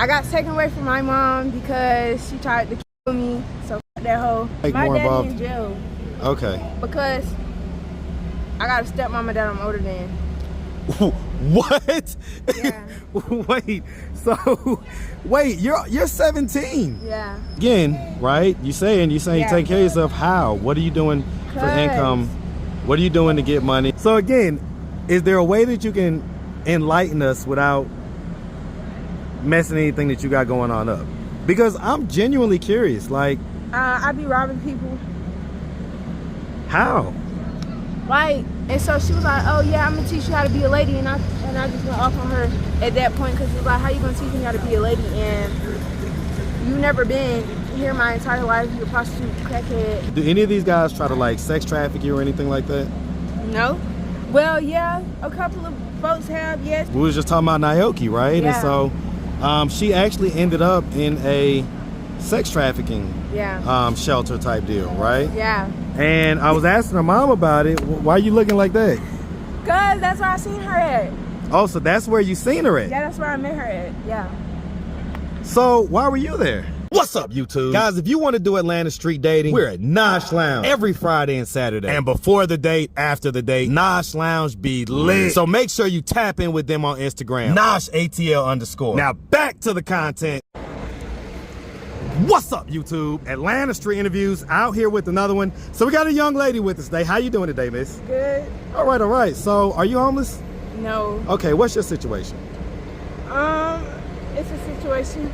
I got taken away from my mom because she tried to kill me. So fuck that hoe. Like my more daddy involved. in jail. Okay. Because I got a stepmama that I'm older than. What? Yeah. Wait. So, wait. You're 17. Yeah. Again, right? You saying you take care of yourself. How? What are you doing for income? What are you doing to get money? So again, is there a way that you can enlighten us without messing anything that you got going on up? Because I'm genuinely curious. Like, I be robbing people. how? Like, and so she was like, oh yeah, I'm gonna teach you how to be a lady, and I just went off on her at that point because it was like, how you gonna teach me how to be a lady and you never been here my entire life, you're a prostitute, crackhead. Do any of these guys try to like sex traffic you or anything like that? No. Well, yeah, a couple of folks have, yes. We was just talking about Naoki, right? Yeah. And so she actually ended up in a sex trafficking shelter type deal, right? Yeah. And I was asking her mom about it. Why are you looking like that? Cause that's where I seen her at. Oh, so that's where you seen her at? Yeah, that's where I met her at, yeah. So why were you there? What's up, YouTube? Guys, if you want to do Atlanta street dating, we're at Nosh Lounge every Friday and Saturday. And before the date, after the date, Nosh Lounge be lit. So make sure you tap in with them on Instagram. Nosh ATL_. Now back to the content. What's up, YouTube? Atlanta street interviews, out here with another one. So we got a young lady with us today. How you doing today, miss? Good. All right. So are you homeless? No. Okay, what's your situation? It's a situation.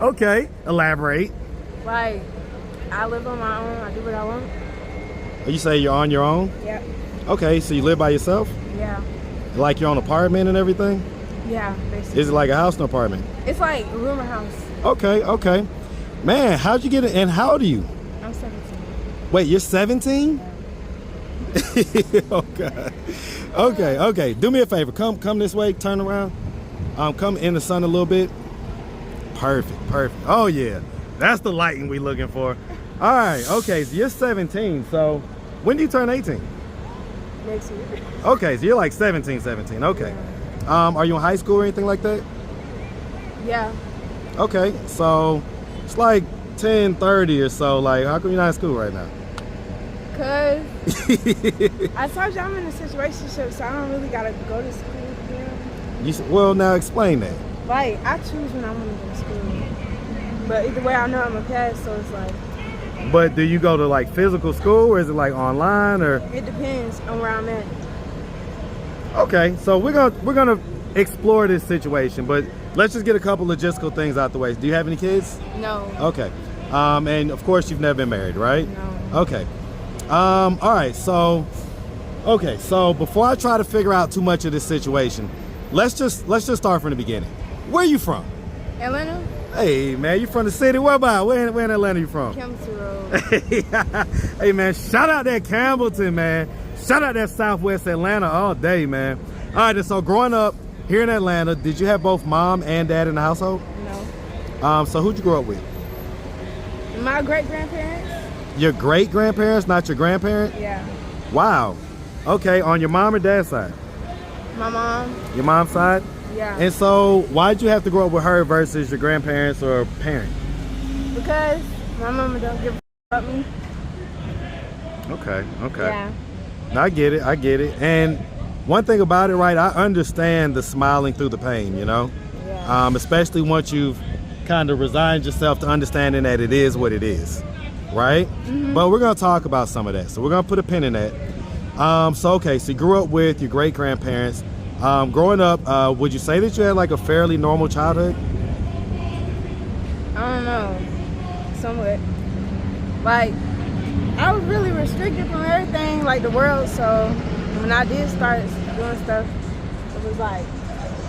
Okay, elaborate. Like, I live on my own. I do what I want. You say you're on your own? Yeah. Okay, so you live by yourself? Yeah. Like your own apartment and everything? Yeah, basically. Is it like a house and apartment? It's like a room or house. Okay. Man, how'd you get it? And how old are you? I'm 17. Wait, you're 17? Yeah. Oh, God. Okay. Do me a favor. Come this way. Turn around. Come in the sun a little bit. Perfect. Oh, yeah. That's the lighting we looking for. All right. Okay, so you're 17. So when do you turn 18? Next year. Okay, so you're like 17. Okay. Yeah. Are you in high school or anything like that? Yeah. Okay, so it's like 10:30 or so. Like, how come you're not in school right now? Cause I told you I'm in a situationship, so I don't really gotta go to school. Well, now explain that. Like, I choose when I want to go to school, but either way, I know I'm a pass, so it's like. But do you go to like physical school, or is it like online, or? It depends on where I'm at. Okay, so we're gonna explore this situation, but let's just get a couple logistical things out the way. Do you have any kids? No. Okay. And of course you've never been married, right? No. Okay. All right. So before I try to figure out too much of this situation, let's just start from the beginning. Where are you from? Atlanta. Hey man, you from the city? Where about? Where in Atlanta you from? Campbellton Road. Hey man, shout out that Campbellton, man. Shout out that Southwest Atlanta all day, man. All right, and so growing up here in Atlanta, did you have both mom and dad in the household? No. So who'd you grow up with? My great-grandparents. Your great-grandparents, not your grandparent? Yeah. Wow. Okay, on your mom or dad's side? My mom. Your mom's side? Yeah. And so why'd you have to grow up with her versus your grandparents or parent? Because my mama don't give a about me. Okay. Yeah. I get it. And one thing about it, right, I understand the smiling through the pain, you know? Yeah. Especially once you've kind of resigned yourself to understanding that it is what it is, right? Mm-hmm. But we're gonna talk about some of that. So we're gonna put a pin in that. So you grew up with your great-grandparents. Growing up, would you say that you had like a fairly normal childhood? I don't know. Somewhat. Like, I was really restricted from everything, like the world, so when I did start doing stuff, it was like,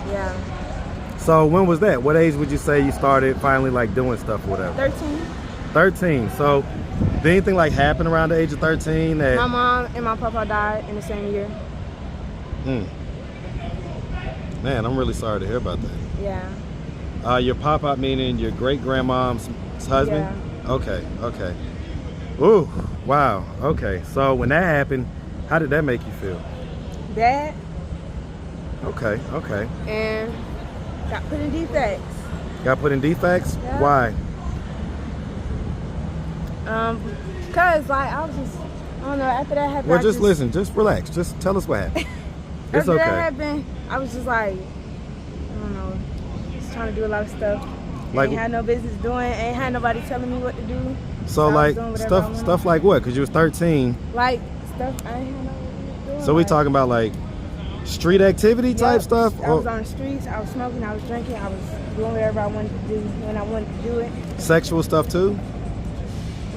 yeah. So when was that? What age would you say you started finally like doing stuff or whatever? 13. 13. So did anything like happen around the age of 13 that... My mom and my papa died in the same year. Man, I'm really sorry to hear about that. Yeah. Your papa, meaning your great-grandmom's husband? Yeah. Okay. Ooh, wow. Okay, so when that happened, how did that make you feel? Bad. Okay. And Got put in defects. Got put in defects? Yeah. Why? Cause like I was just, I don't know. After that happened, Well, just listen. Just relax. Just tell us what happened. It's after okay. that happened, I was just like, I don't know, just trying to do a lot of stuff. Like, ain't had no business doing. Ain't had nobody telling me what to do. So I was like doing whatever I wanted. stuff like what? Cause you was 13. Like stuff I ain't had no business doing. So we like, talking about like street activity type Yep, stuff? I was on the streets. I was smoking. I was drinking. I was doing whatever I wanted to do when I wanted to do it. Sexual stuff too?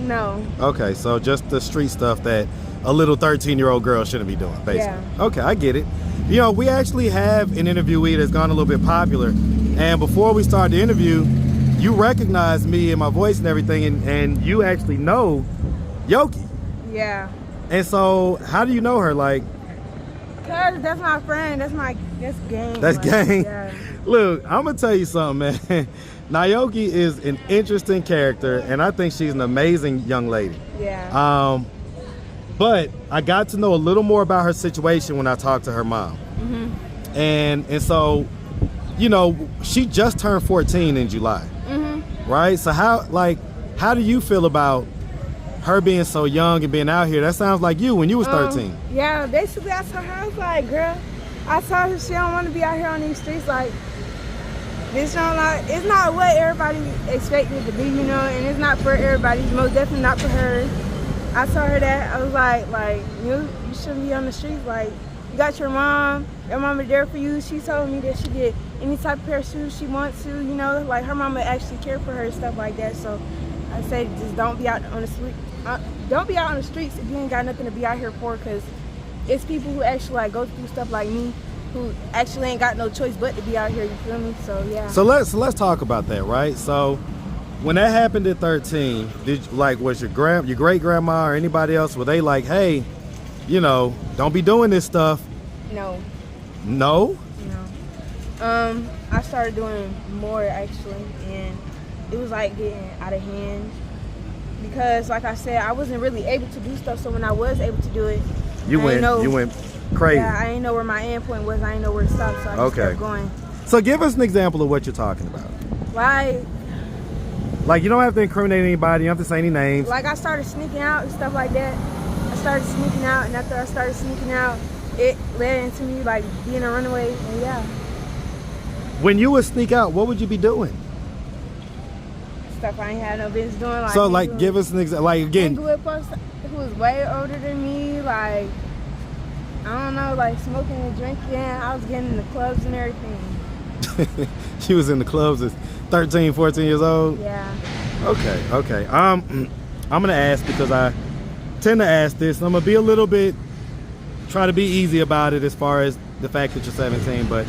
No. Okay, so just the street stuff that a little 13-year-old girl shouldn't be doing, basically. Yeah. Okay, I get it. You know, we actually have an interviewee that's gone a little bit popular, and before we start the interview, you recognize me and my voice and everything, and you actually know Yoki. Yeah. And so, how do you know her? Like, Cause that's my friend. That's gang. that's like, gang. Yeah. Look, I'm gonna tell you something, man. Naoki is an interesting character, and I think she's an amazing young lady. Yeah. But I got to know a little more about her situation when I talked to her mom. Mhm. And so, you know, she just turned 14 in July. Mhm. Right? So how do you feel about her being so young and being out here? That sounds like you when you was 13. Yeah, basically I told her, I was like, girl, I told her she don't want to be out here on these streets. Like, this don't like, it's not what everybody expected to be, you know, and it's not for everybody. It's most definitely not for her. I told her that. I was like, you shouldn't be on the streets. Like, you got your mama there for you. She told me that she get any type of pair of shoes she wants to, you know, like her mama actually care for her and stuff like that. So I say just don't be out on the street. Don't be out on the streets if you ain't got nothing to be out here for, because it's people who actually like go through stuff like me who actually ain't got no choice but to be out here, you feel me? So yeah. So let's talk about that, right? So when that happened at 13, was your great grandma or anybody else, were they like, hey, you know, don't be doing this stuff? No. No? No. I started doing more actually, and it was like getting out of hand because, like I said, I wasn't really able to do stuff. So when I was able to do it, you went crazy. Yeah, I didn't know where my end point was. I didn't know where to stop, so I just kept going. So give us an example of what you're talking about. Like you don't have to incriminate anybody. You don't have to say any names. Like I started sneaking out and stuff like that. I started sneaking out, and after I started sneaking out, it led into me like being a runaway, and yeah. When you would sneak out, what would you be doing? Stuff I ain't had no business doing. Like, so like, give us an example. Like again, who was way older than me, like I don't know, like smoking and drinking. I was getting in the clubs and everything. She was in the clubs at 13, 14 years old? Yeah. Okay. I'm gonna ask because I tend to ask this. I'm gonna be a little bit, try to be easy about it as far as the fact that you're 17, but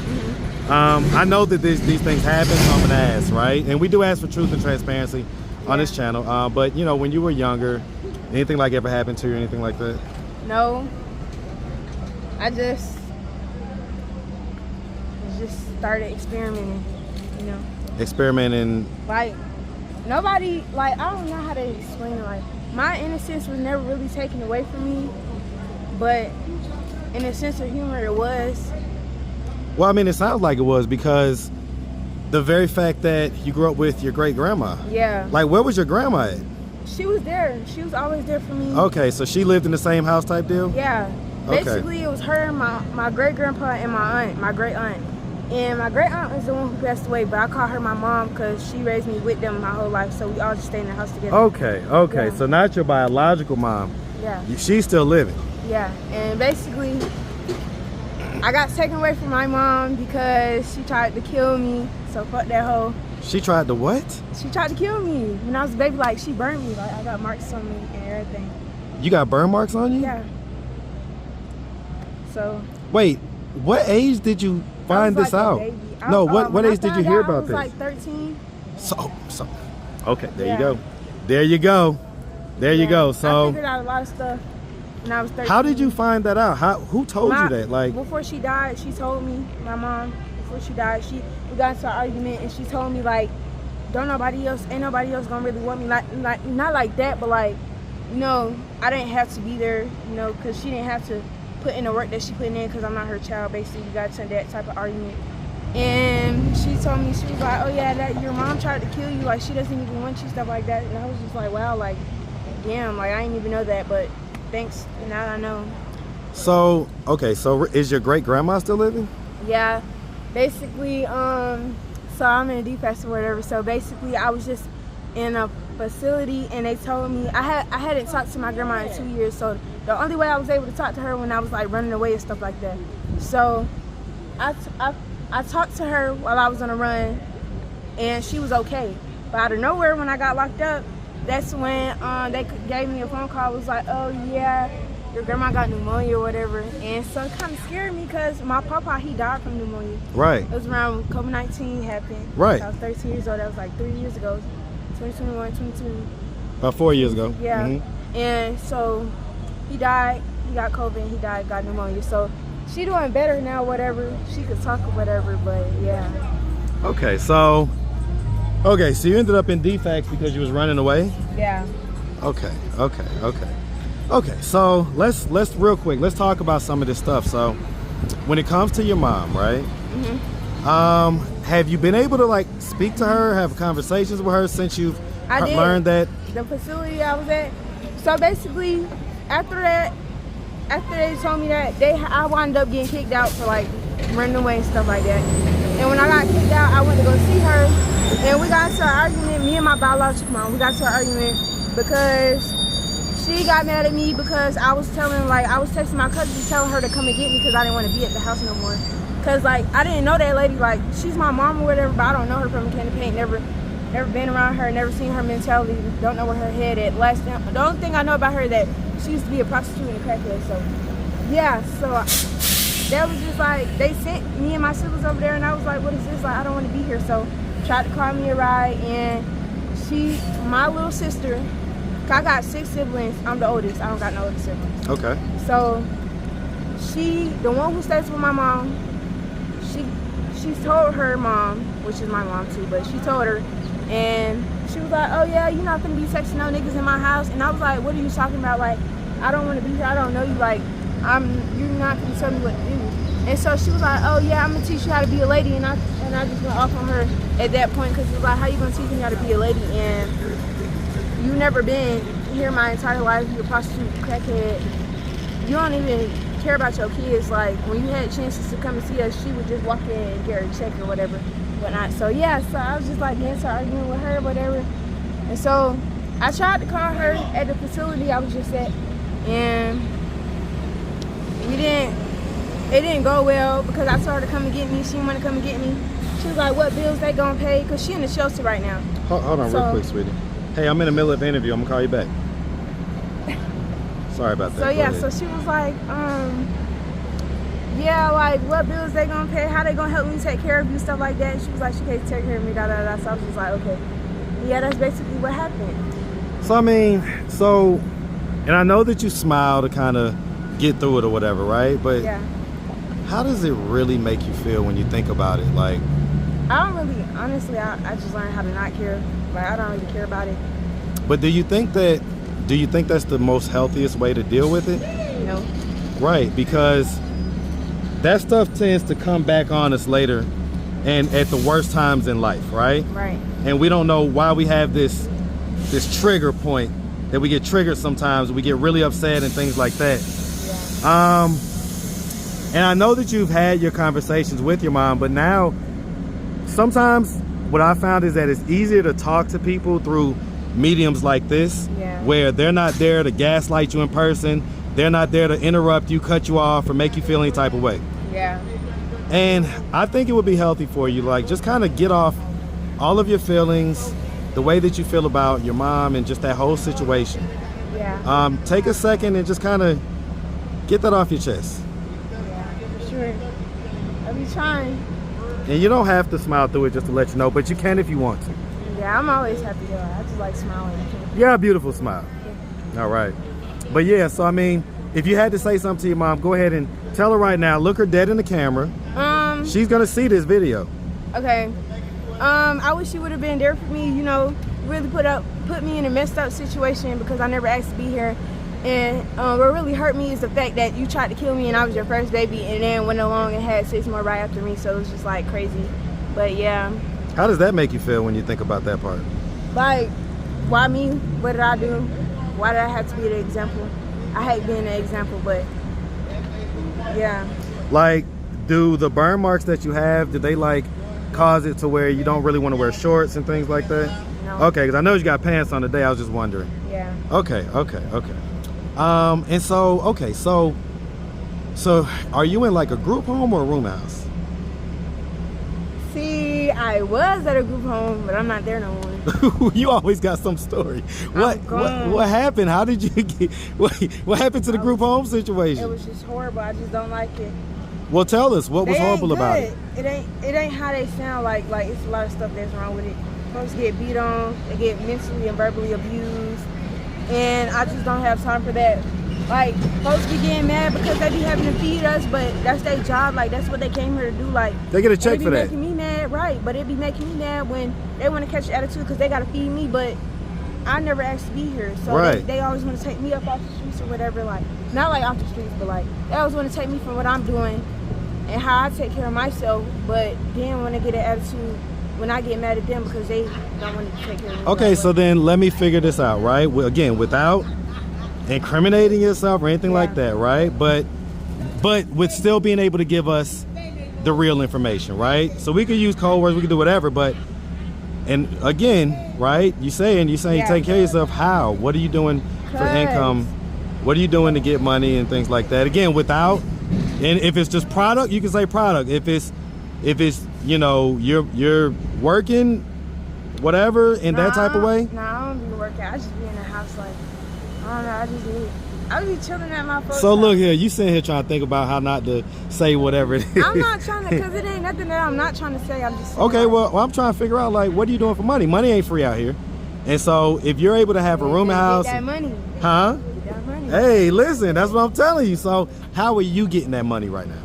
I know that these things happen, so I'm gonna ask, right? And we do ask for truth and transparency on this channel. But you know, when you were younger, anything like ever happened to you or anything like that? No. I just started experimenting, you know. Experimenting. Like nobody, like I don't know how to explain it. Like my innocence was never really taken away from me, but in a sense of humor, it was. Well, I mean, it sounds like it was because the very fact that you grew up with your great grandma. Yeah. Like, where was your grandma at? She was there. She was always there for me. Okay, so she lived in the same house type deal? Yeah. Okay. Basically, it was her, my great grandpa, and my aunt, my great aunt. And my great aunt was the one who passed away, but I call her my mom because she raised me with them my whole life. So we all just stayed in the house together. Okay. Yeah. So not your biological mom. Yeah. She's still living. Yeah. And basically, I got taken away from my mom because she tried to kill me. So fuck that hoe. She tried to what? She tried to kill me when I was a baby. Like she burned me. Like I got marks on me and everything. You got burn marks on you? Yeah. So. Wait, what age did you find this out? No, what age did you hear about this? I was like 13. So. Okay, there you go. There you go. So. I figured out a lot of stuff when I was 13. How did you find that out? Who told you that? Like before she died, she told me. My mom, before she died, we got into an argument, and she told me like, ain't nobody else gonna really want me. Like not like that, but like, you know, I didn't have to be there, you know, because she didn't have to put in the work that she put in because I'm not her child. Basically, we got into that type of argument, And she told me, she was like, oh yeah, that your mom tried to kill you, like she doesn't even want you, stuff like that. And I was just like, wow, like damn, like I didn't even know that, but thanks, now I know. So okay, so is your great grandma still living? Yeah, basically, so I'm in a defense or whatever. So basically, I was just in a facility, and they told me I hadn't talked to my grandma in 2 years. So the only way I was able to talk to her when I was like running away and stuff like that. So I talked to her while I was on a run, and she was okay. But out of nowhere, when I got locked up, that's when they gave me a phone call. It was like, oh yeah, your grandma got pneumonia or whatever. And so it kind of scared me because my papa, he died from pneumonia. Right. It was around COVID-19 happened. Right. So I was 13 years old. That was like 3 years ago. 2021, 22. About 4 years ago. Yeah. And so he died. He got COVID. He died, got pneumonia. So she doing better now, whatever. She could talk or whatever, but yeah. Okay, so you ended up in defects because you was running away? Yeah. Okay. Okay, so let's real quick, let's talk about some of this stuff. So when it comes to your mom, right? Have you been able to like speak to her, have conversations with her since you've learned that? The facility I was at. So basically, after they told me that, I wound up getting kicked out for like running away and stuff like that. And when I got kicked out, I went to go see her, and we got into an argument. Me and my biological mom, we got into an argument because she got mad at me because I was texting my cousin telling her to come and get me because I didn't want to be at the house no more. Cause like I didn't know that lady, like she's my mom or whatever, but I don't know her from a can of paint. Never been around her, never seen her mentality, don't know where her head at. The only thing I know about her is that she used to be a prostitute and a crackhead. So yeah, so that was just like they sent me and my siblings over there, and I was like, what is this? Like I don't want to be here. So tried to call me a ride, and my little sister, I got 6 siblings. I'm the oldest. I don't got no other siblings. Okay. So the one who stays with my mom, she told her mom, which is my mom too, but she told her, and she was like, oh yeah, you're not gonna be texting no niggas in my house. And I was like, what are you talking about? Like, I don't want to be here. I don't know you. Like, you're not gonna tell me what to do. And so she was like, oh yeah, I'm gonna teach you how to be a lady. And I just went off on her at that point because it was like, how you gonna teach me how to be a lady and you never been here my entire life? You're a prostitute, crackhead. You don't even care about your kids. Like when you had chances to come and see us, she would just walk in and get her a check or whatever, whatnot. So yeah, so I was just like getting to arguing with her, whatever. And so I tried to call her at the facility I was just at, and it didn't go well because I told her to come and get me. She didn't want to come and get me. She was like, what bills they gonna pay? Because she in the shelter right now. Hold on real quick, sweetie. Hey, I'm in the middle of an interview. I'm gonna call you back. Sorry about that. So yeah, so she was like, yeah, like what bills they gonna pay? How they gonna help me take care of you, stuff like that. And she was like, she can't take care of me, da da da. So I was just like, okay. Yeah, that's basically what happened. So I mean, and I know that you smile to kind of get through it or whatever, right? But yeah, how does it really make you feel when you think about it? Like, I don't really, honestly, I just learned how to not care. Like, I don't really care about it. But do you think that's the most healthiest way to deal with it? No. Right, because that stuff tends to come back on us later and at the worst times in life, right? Right. And we don't know why we have this trigger point that we get triggered sometimes. We get really upset and things like that. Yeah. And I know that you've had your conversations with your mom, but now sometimes what I found is that it's easier to talk to people through mediums like this, where they're not there to gaslight you in person. They're not there to interrupt you, cut you off, or make you feel any type of way. Yeah. And I think it would be healthy for you, like, just kind of get off all of your feelings, the way that you feel about your mom and just that whole situation. Yeah. Take a second and just kind of get that off your chest. Yeah, for sure. I'll be trying. And you don't have to smile through it just to let you know, but you can if you want to. Yeah, I'm always happy though. I just like smiling. You got a beautiful smile. Yeah. All right. But yeah, so I mean, if you had to say something to your mom, go ahead and tell her right now. Look her dead in the camera. She's gonna see this video. Okay. I wish she would have been there for me, you know, really put me in a messed up situation because I never asked to be here. And what really hurt me is the fact that you tried to kill me and I was your first baby, and then went along and had 6 more right after me. So it was just like crazy. But yeah. How does that make you feel when you think about that part? Like, why me? What did I do? Why did I have to be the example? I hate being the example, but yeah. Like, do the burn marks that you have, did they like cause it to where you don't really want to wear shorts and things like that? No. Okay, because I know you got pants on today. I was just wondering. Yeah. Okay. And so are you in like a group home or a room house? See, I was at a group home, but I'm not there no more. You always got some story. What happened? How did you get what happened to the group home situation? It was just horrible. I just don't like it. Well, tell us what was They horrible ain't about good. it. It ain't how they sound like it's a lot of stuff that's wrong with it. Folks get beat on, they get mentally and verbally abused, and I just don't have time for that. Like, folks be getting mad because they be having to feed us, but that's their job. Like, that's what they came here to do. Like, They get a check for that. It be making me mad, right? But it be making me mad when they want to catch the attitude because they got to feed me, but I never asked to be here. So Right. they always want to take me up off the streets or whatever. Like, not like off the streets, but like, they always want to take me from what I'm doing and how I take care of myself. But then when they get an attitude, when I get mad at them because they don't want to take care of me. Okay, so then let me figure this out, right? Well, again, without incriminating yourself or anything like that, right? But with still being able to give us the real information, right? So we could use code words, we could do whatever, but and again, right? You saying you take care of yourself. How? What are you doing for income? What are you doing to get money and things like that? Again, without, and if it's just product, you can say product. If it's you know, you're working, whatever, in that type of way. Nah, I don't be working. I just be in the house like, I don't know. I be chilling at my phone. So look here, you sitting here trying to think about how not to say whatever it is. I'm not trying to, because it ain't nothing that I'm not trying to say. I'm just saying. Okay, well, I'm trying to figure out, like, what are you doing for money? Money ain't free out here. And so if you're able to have a room house. Get that money. Huh? Get that money. Hey, listen, that's what I'm telling you. So how are you getting that money right now?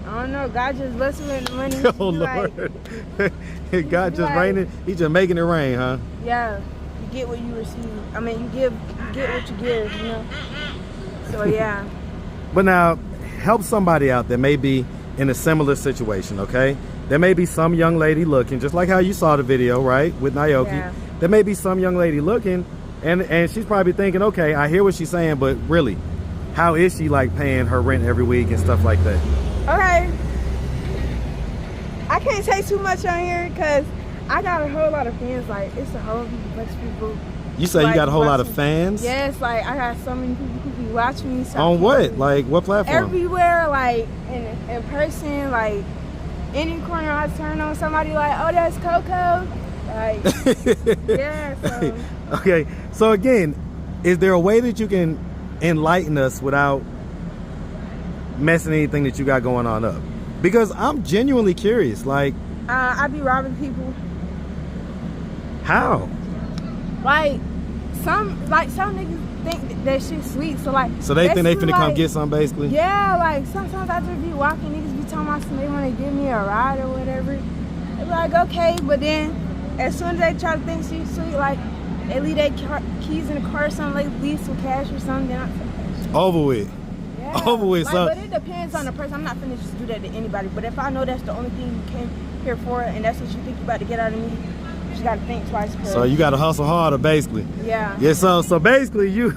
I don't know. God just bless me with the money. Oh, Lord. God just raining. He just making it rain, huh? Yeah. You get what you receive. I mean, you get what you give, you know? So, yeah. But now, help somebody out that may be in a similar situation, okay? There may be some young lady looking, just like how you saw the video, right, with Naoki. Yeah. There may be some young lady looking, and she's probably thinking, okay, I hear what she's saying, but really, how is she, like, paying her rent every week and stuff like that? Okay. I can't say too much on here because I got a whole lot of fans. Like, it's a whole bunch of people. You say you got a whole lot of fans? Yes, like I got so many people who be watching me. On what? Like what platform? Everywhere, like in person, like any corner I turn on, somebody like, oh, that's Coco. Like, yeah. So. Okay, so again, is there a way that you can enlighten us without messing anything that you got going on up? Because I'm genuinely curious. Like, I be robbing people. How? Like some niggas think that shit's sweet, so like. So they think they finna come get some, basically. Yeah, like sometimes I just be walking, niggas be talking about some, they want to give me a ride or whatever. They be like, okay, but then as soon as they try to think she's sweet, like they leave their keys in the car or something, like leave some cash or something. Then I over with. Yeah. Over with. Like, So. But it depends on the person. I'm not finna just do that to anybody. But if I know that's the only thing you came here for, and that's what you think you about to get out of me, you just gotta think twice. So you gotta hustle harder, basically. Yeah. Yeah. So basically you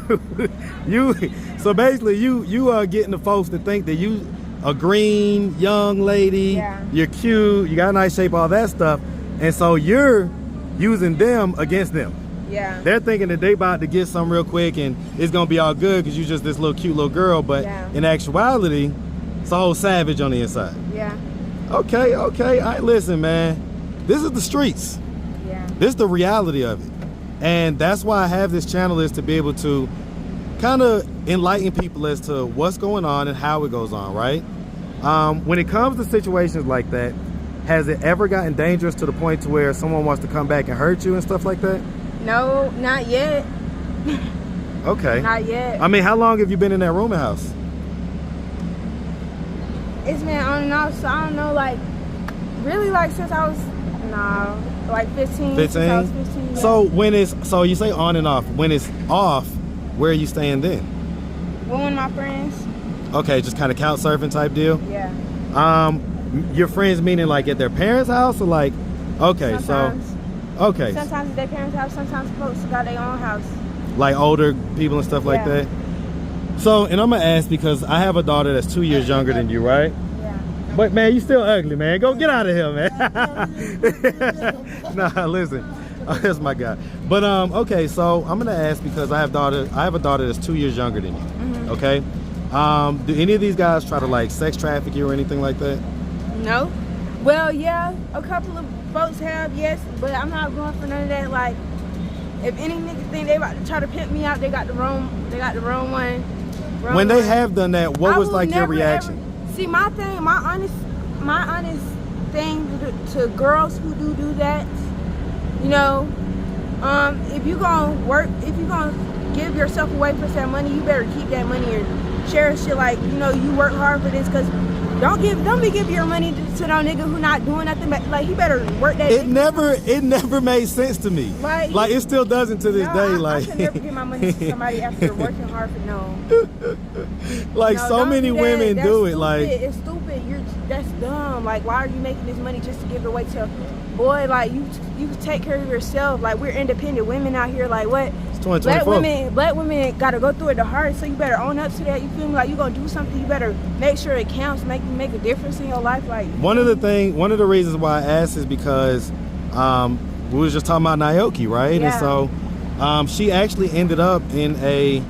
are getting the folks to think that you a green young lady. Yeah. You're cute. You got a nice shape, all that stuff, and so you're using them against them. Yeah. They're thinking that they about to get something real quick and it's gonna be all good because you're just this little cute little girl, but in actuality, it's a whole savage on the inside. Yeah. Okay. All right, listen, man. This is the streets. Yeah. This is the reality of it. And that's why I have this channel, is to be able to kind of enlighten people as to what's going on and how it goes on, right? When it comes to situations like that, has it ever gotten dangerous to the point to where someone wants to come back and hurt you and stuff like that? No, not yet. Okay. Not yet. I mean, how long have you been in that rooming house? It's been on and off, so I don't know, like, really, like, since I was, like 15. 15? Since I was 15, yeah. So you say on and off. When it's off, where are you staying then? With one of my friends. Okay, just kind of couch surfing type deal? Yeah. Your friends meaning like at their parents' house or like, okay, Sometimes. Okay. Sometimes at their parents' house, sometimes folks got their own house. Like older people and stuff like that? So, and I'm gonna ask because I have a daughter that's 2 years younger than you, right? Yeah. But man, you still ugly, man. Go get out of here, man. Nah, listen. That's my guy. But okay, so I'm gonna ask because I have a daughter that's 2 years younger than you. Mm-hmm. Okay? Do any of these guys try to like sex traffic you or anything like that? No. Well, yeah, a couple of folks have, yes, but I'm not going for none of that. Like, if any nigga think they about to try to pimp me out, they got the wrong one. When they have done that, what was like your reaction? See, my honest thing to girls who do that, you know, if you gonna give yourself away for that money, you better keep that money and cherish it. Like, you know, you work hard for this, because don't be giving your money to no nigga who not doing nothing. But like, he better work that. It never made sense to me. Like it still doesn't to this day. Like, I could never give my money to somebody after working hard for no. Like, no, so many women do it. Like, it's stupid. That's dumb. Like, why are you making this money just to give it away to? Boy, like, you take care of yourself. Like, we're independent women out here. Like, what? It's 2024. Black women gotta go through it the hardest, so you better own up to that. You feel me? Like, you gonna do something, you better make sure it counts, make a difference in your life. Like, one of the reasons why I asked is because we was just talking about Naoki, right? Yeah. And so she actually ended up in a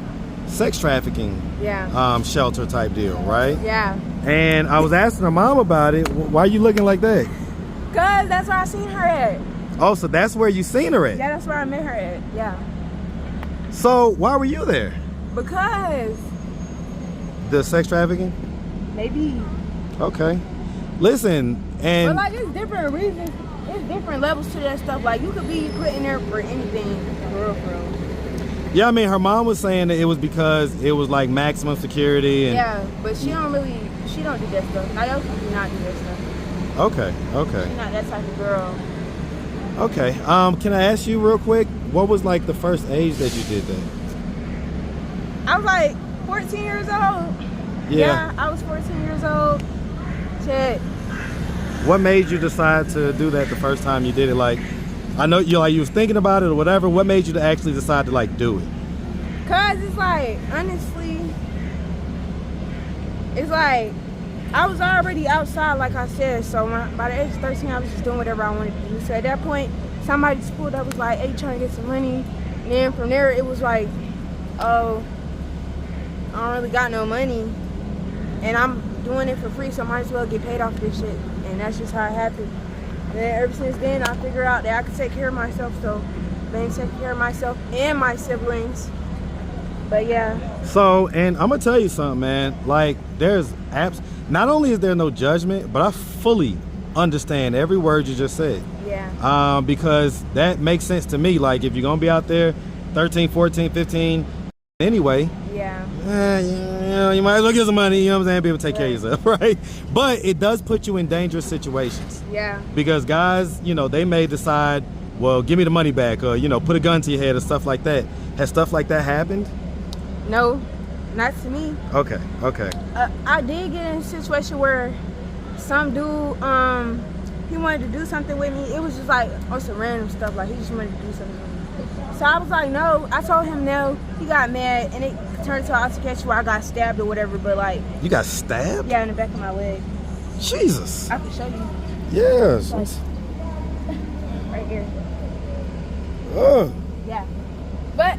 sex trafficking shelter type deal, right? Yeah. And I was asking her mom about it. Why are you looking like that? Cause that's where I seen her at. Oh, so that's where you seen her at? Yeah, that's where I met her at. Yeah. So why were you there? Because The sex trafficking? maybe. Okay. Listen, and But like, it's different reasons. It's different levels to that stuff. Like, you could be put in there for anything, for real. yeah, I mean, her mom was saying that it was because it was like maximum security and Yeah, but she don't do that stuff. Naoki do not do that stuff. Okay. She's not that type of girl. Okay. Can I ask you real quick, what was like the first age that you did that? I was like 14 years old. Yeah, I was 14 years old. Shit. What made you decide to do that the first time you did it? Like, I know you was thinking about it or whatever. What made you to actually decide to like do it? Cause it's like, honestly, it's like, I was already outside, like I said, so by the age of 13, I was just doing whatever I wanted to do. So at that point, somebody just pulled up, was like, hey, trying to get some money. And then from there, it was like, oh, I don't really got no money. And I'm doing it for free, so I might as well get paid off this shit. And that's just how it happened. And then ever since then, I figured out that I could take care of myself, so I've been taking care of myself and my siblings. But yeah. So, and I'm gonna tell you something, man. Like, there's apps. Not only is there no judgment, but I fully understand every word you just said. Yeah. Because that makes sense to me. Like, if you're gonna be out there 13, 14, 15, anyway. Yeah. You might as well get some money, you know what I'm saying? Be able to take care of yourself, right? But it does put you in dangerous situations. Yeah. Because guys, they may decide, well, give me the money back, or, put a gun to your head or stuff like that. Has stuff like that happened? No, not to me. Okay. I did get in a situation where some dude, he wanted to do something with me. It was just like on some random stuff, like he just wanted to do something with me. So I was like, no. I told him no. He got mad, and it turned into an altercation where I got stabbed or whatever. But like, you got stabbed? Yeah, in the back of my leg. Jesus. I can show you. Yes. Like, right here. Oh. Yeah. But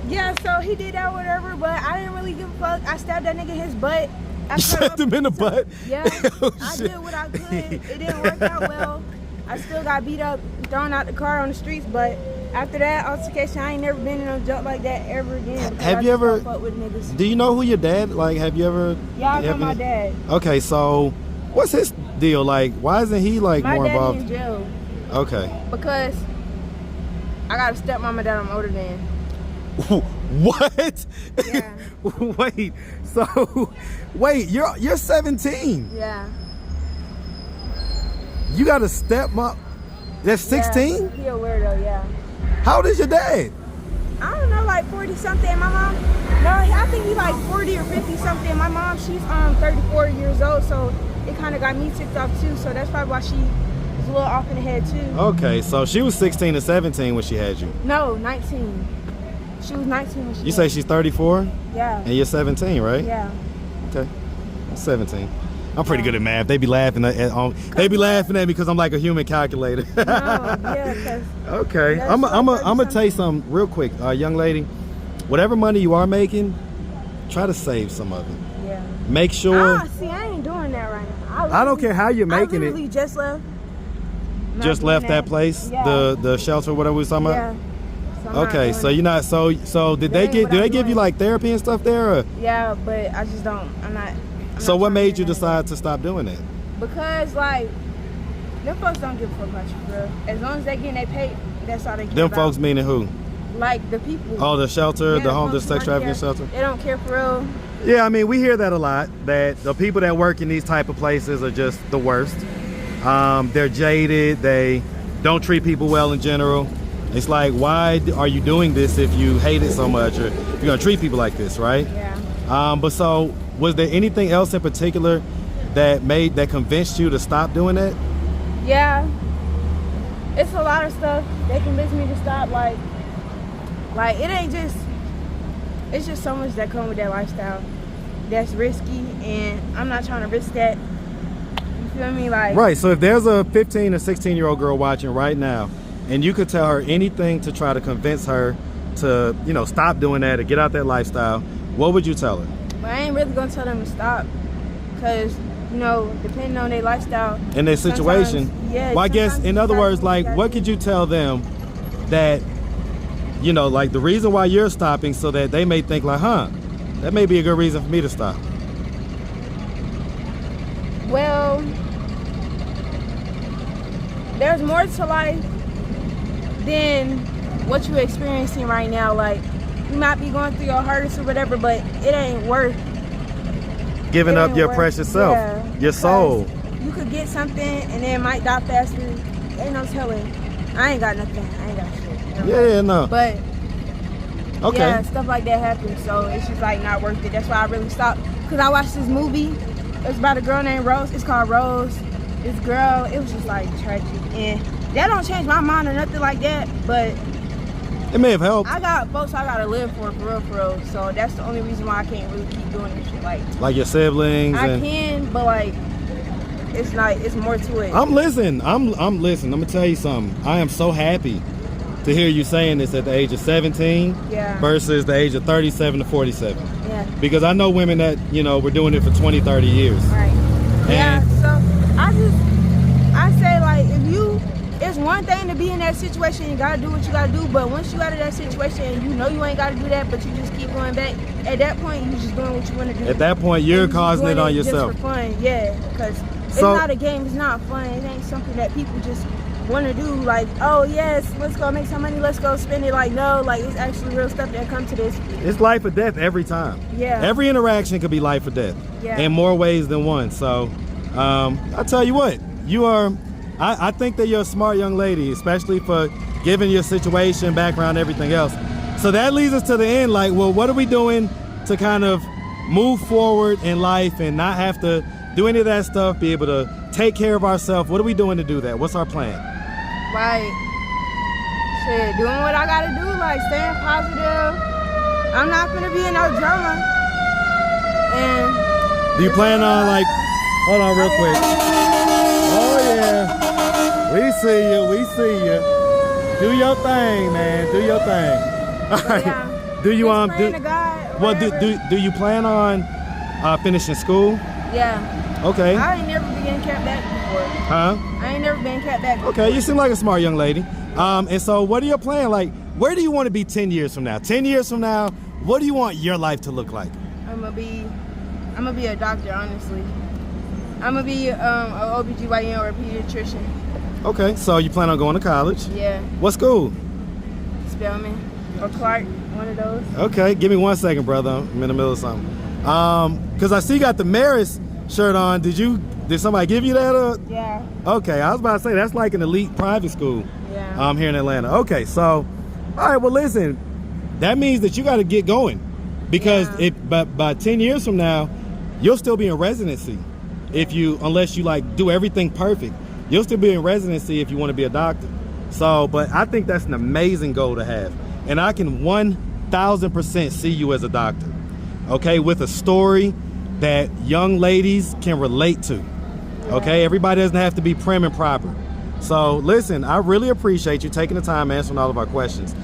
yeah, so he did that, whatever. But I didn't really give a fuck. I stabbed that nigga in his butt. You stabbed him in the butt? Yeah. Oh, I shit. did what I could. It didn't work out well. I still got beat up, thrown out the car on the streets. But after that altercation, I ain't never been in a joke like that ever again. Have you ever? Fuck with niggas. Do you know who your dad? Like, have you ever? Yeah, I know my dad. Okay, so what's his deal? Like, why isn't he like my more daddy involved? in jail. Okay. Because I got a stepmama that I'm older than. What? Yeah. Wait, you're 17. Yeah. You got a stepmom that's 16? Yeah, he a weirdo, yeah. How old is your dad? I don't know, like 40 something. My mom, no, I think he's like 40 or 50 something. My mom, she's 34 years old, so it kind of got me ticked off too. So that's probably why she was a little off in the head too. Okay, so she was 16 or 17 when she had you. No, 19. She was 19 when she. You say she's 34? Yeah. And you're 17, right? Yeah. Okay, I'm 17. I'm pretty good at math. They be laughing at me because I'm like a human calculator. No, yeah, because. Okay, I'm gonna tell you something real quick, young lady. Whatever money you are making, try to save some of it. Yeah. Make sure. See, I ain't doing that right now. I don't care how you're making I literally just left. Just left that place, Yeah. the shelter, whatever we was talking about. Yeah. So I'm Okay, not so doing you're not. So did they give you like therapy and stuff there? Or? Yeah, but I just don't. I'm not. So what made you decide to stop doing that? Because like, them folks don't give a fuck about you, bro. As long as they getting they pay, that's all they care Them about. folks meaning who? Like the people. Oh, the shelter, Yeah, the homeless folks sex work trafficking there. shelter. They don't care for real. Yeah, I mean, we hear that a lot, that the people that work in these type of places are just the worst. They're jaded, they don't treat people well in general. It's like, why are you doing this if you hate it so much, or if you're gonna treat people like this, right? Yeah. But so, was there anything else in particular that convinced you to stop doing that? Yeah. It's a lot of stuff that convinced me to stop. Like it ain't just. It's just so much that come with that lifestyle that's risky, and I'm not trying to risk that. You feel me? Like, right, so if there's a 15 or 16-year-old girl watching right now, and you could tell her anything to try to convince her to, stop doing that, or get out that lifestyle, what would you tell her? but I ain't really gonna tell them to stop, because depending on their lifestyle In their situation? Yeah. Well, I guess, in other words, like, what could you tell them that, like the reason why you're stopping, so that they may think like, that may be a good reason for me to stop? Well, there's more to life than what you're experiencing right now. Like, you might be going through your hardest or whatever, but it ain't worth Giving up your precious self, your soul. You could get something and then it might die faster. Ain't no telling. I ain't got nothing. I ain't got shit. Yeah, no. But okay. yeah, stuff like that happens. So it's just like not worth it. That's why I really stopped. Because I watched this movie. It's about a girl named Rose. It's called Rose. This girl, it was just like tragic. And that don't change my mind or nothing like that. But it may have helped. I got folks I gotta live for real. So that's the only reason why I can't really keep doing this shit. Like your siblings. I can, but like it's more to it. I'm listening. I'm listening. I'm gonna tell you something. I am so happy to hear you saying this at the age of 17 versus the age of 37 to 47. Yeah. Because I know women that, were doing it for 20, 30 years. Right. Yeah, so I say like, it's one thing to be in that situation, you gotta do what you gotta do, but once you out of that situation and you ain't gotta do that, but you just keep going back, at that point you just doing what you wanna do. At that point you're causing it on yourself. Just for fun, yeah, because it's not a game, it's not fun, it ain't something that people just wanna do, like, oh yes, let's go make some money, let's go spend it. Like, no, like, it's actually real stuff that comes to this. It's life or death every time. Yeah. Every interaction could be life or death. Yeah. In more ways than one. So I tell you what, you are, I think that you're a smart young lady, especially for given your situation, background, everything else. So that leads us to the end, like, well, what are we doing to kind of move forward in life and not have to do any of that stuff, be able to take care of ourselves? What are we doing to do that? What's our plan? Like, shit, doing what I gotta do, like staying positive. I'm not gonna be in no drama. And do you plan on, like, hold on real quick. Oh yeah. We see you. Do your thing, man. Do your thing. All right. Yeah, do you do you plan on finishing school? Yeah. Okay. I ain't never been kept back before. Huh? I ain't never been kept back before. Okay, you seem like a smart young lady. And so what are your plans? Like, where do you want to be 10 years from now? 10 years from now, what do you want your life to look like? I'm gonna be a doctor, honestly. I'm gonna be an OBGYN or a pediatrician. Okay, so you plan on going to college? Yeah. What school? Spelman or Clark, one of those. Okay, give me 1 second, brother. I'm in the middle of something. Cause I see you got the Marist shirt on. Did somebody give you that? Yeah. Okay, I was about to say that's like an elite private school. Yeah. Here in Atlanta. Okay, so all right. Well, listen, that means that you got to get going, because by 10 years from now, you'll still be in residency. Unless you like do everything perfect, you'll still be in residency if you want to be a doctor. So, but I think that's an amazing goal to have. And I can 1000% see you as a doctor, okay, with a story that young ladies can relate to, okay? Everybody doesn't have to be prim and proper. So listen, I really appreciate you taking the time answering all of our questions.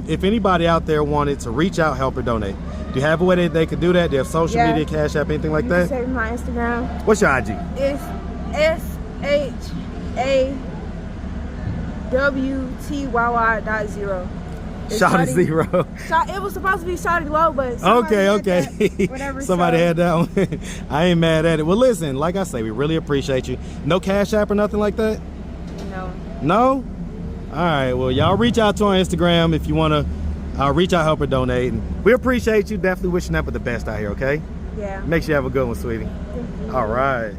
If anybody out there wanted to reach out, help, or donate, do you have a way that they could do that? Do you have social media, Cash App, anything like that? Save my Instagram. What's your IG? It's SHAWTYY.0. Shawty 0. It was supposed to be Shawty Low, but okay. Whatever. Somebody had that one. I ain't mad at it. Well, listen, like I say, we really appreciate you. No Cash App or nothing like that? No. No? All right, well, y'all reach out to our Instagram if you want to reach out, help, or donate. And we appreciate you. Definitely wishing that for the best out here, okay? Yeah. Make sure you have a good one, sweetie. Thank you. All right.